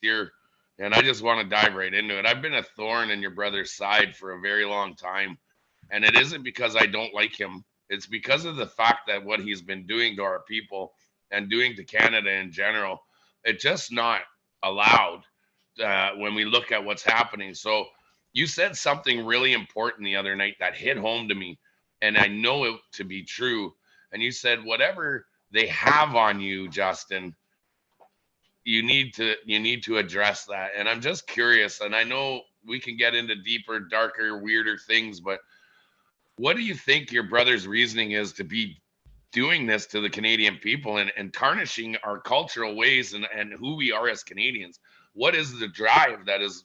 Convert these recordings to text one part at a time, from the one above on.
here, and I just want to dive right into it. I've been a thorn in your brother's side for a very long time, and it isn't because I don't like him. It's because of the fact that what he's been doing to our people and doing to Canada in general, it's just not allowed when we look at what's happening. So you said something really important the other night that hit home to me, and I know it to be true. And you said, whatever they have on you, Justin, you need to address that. And I'm just curious, and I know we can get into deeper, darker, weirder things, but what do you think your brother's reasoning is to be doing this to the Canadian people and tarnishing our cultural ways and who we are as Canadians? What is the drive that is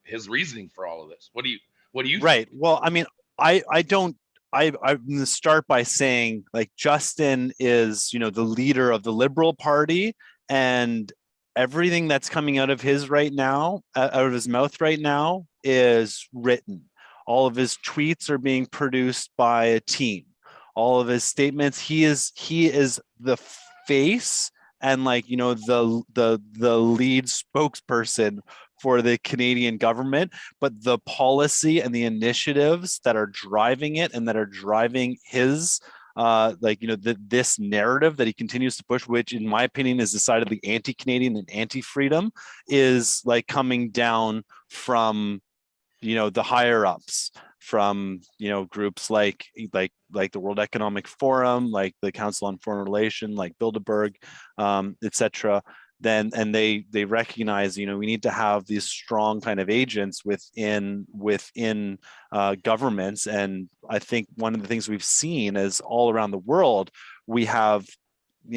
his reasoning for all of this? What do you think? Right. Well, I mean, I don't. I'm going to start by saying, like, Justin is, the leader of the Liberal Party, and everything that's coming out of his mouth right now is written. All of his tweets are being produced by a team. All of his statements, he is the face and, like, the lead spokesperson for the Canadian government, but the policy and the initiatives that are driving it and that are driving his this narrative that he continues to push, which in my opinion is decidedly anti-Canadian and anti-freedom, is like coming down from the higher ups, from groups like the World Economic Forum, like the Council on Foreign Relations, like Bilderberg, etc. Then and they recognize we need to have these strong kind of agents within governments. And I think one of the things we've seen is all around the world we have,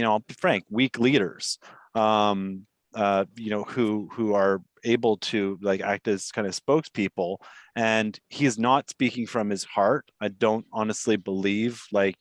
I'll be frank, weak leaders, who are able to like act as kind of spokespeople. And he is not speaking from his heart. I don't honestly believe, there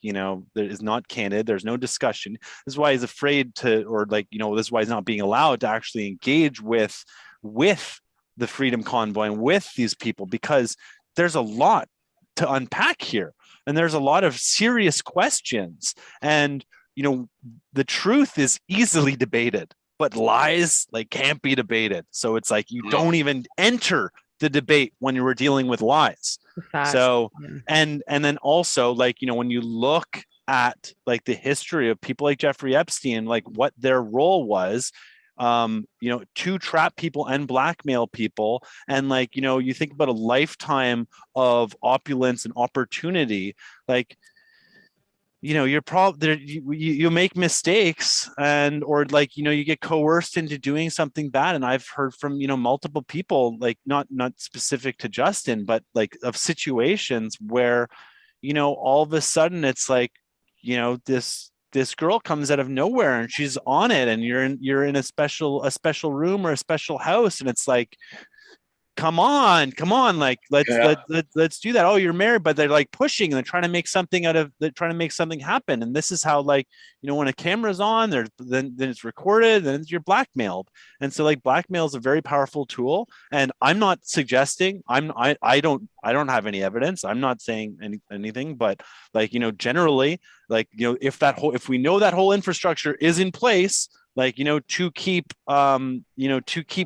is not candid, there's no discussion. This is why he's afraid to, or this is why he's not being allowed to actually engage with the Freedom Convoy and with these people, because there's a lot to unpack here, and there's a lot of serious questions. And the truth is easily debated, but lies can't be debated. So it's like you No. don't even enter the debate when you were dealing with lies. Facts. So Yeah. and then also, when you look at the history of people like Jeffrey Epstein, what their role was, to trap people and blackmail people. And you think about a lifetime of opulence and opportunity, you're probably you make mistakes, and or you get coerced into doing something bad. And I've heard from multiple people, not specific to Justin, but of situations where all of a sudden it's this girl comes out of nowhere and she's on it, and you're in a special room or a special house, and it's like, come on, Yeah. let's do that. Oh, you're married, but they're pushing, and they're trying to make something happen. And this is how, when a camera's on there, then it's recorded, then you're blackmailed. And so blackmail is a very powerful tool. And I'm not suggesting, I don't have any evidence, I'm not saying anything, but generally, if we know that whole infrastructure is in place, to keep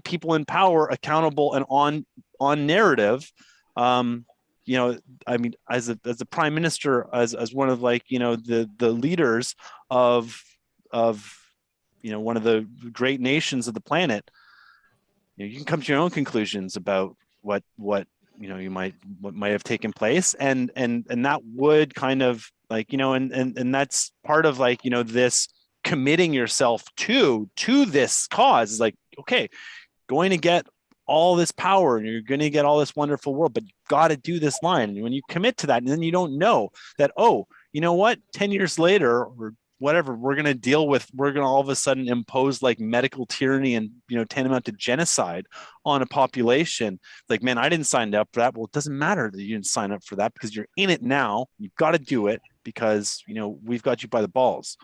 people in power accountable and on narrative. I mean, as a prime minister, as one of the leaders of one of the great nations of the planet, you can come to your own conclusions about what what might have taken place. And that would kind of and that's part of this committing yourself to this cause. Is okay, going to get all this power and you're going to get all this wonderful world, but you've got to do this line. And when you commit to that, and then you don't know that, oh, you know what, 10 years later or whatever, we're going to all of a sudden impose medical tyranny and tantamount to genocide on a population. Man, I didn't sign up for that. Well, it doesn't matter that you didn't sign up for that, because you're in it now. You've got to do it because we've got you by the balls.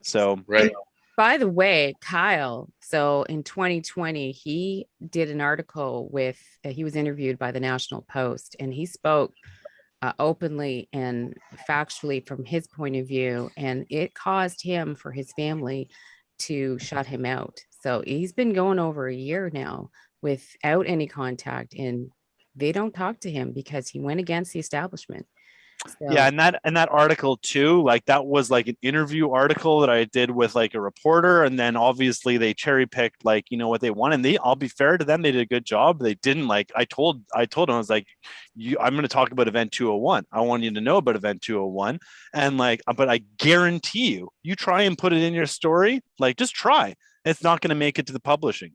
So Right. By the way, Kyle, so in 2020, he did an article he was interviewed by the National Post, and he spoke openly and factually from his point of view, and it caused him, for his family, to shut him out. So he's been going over a year now without any contact, and they don't talk to him because he went against the establishment. Yeah, So and that article too, like that was like an interview article that I did with like a reporter, and then obviously they cherry picked like what they want, and I'll be fair to them, they did a good job. They didn't like I told them I was like, I'm going to talk about Event 201. I want you to know about Event 201, and like, but I guarantee you try and put it in your story, like just try, it's not going to make it to the publishing.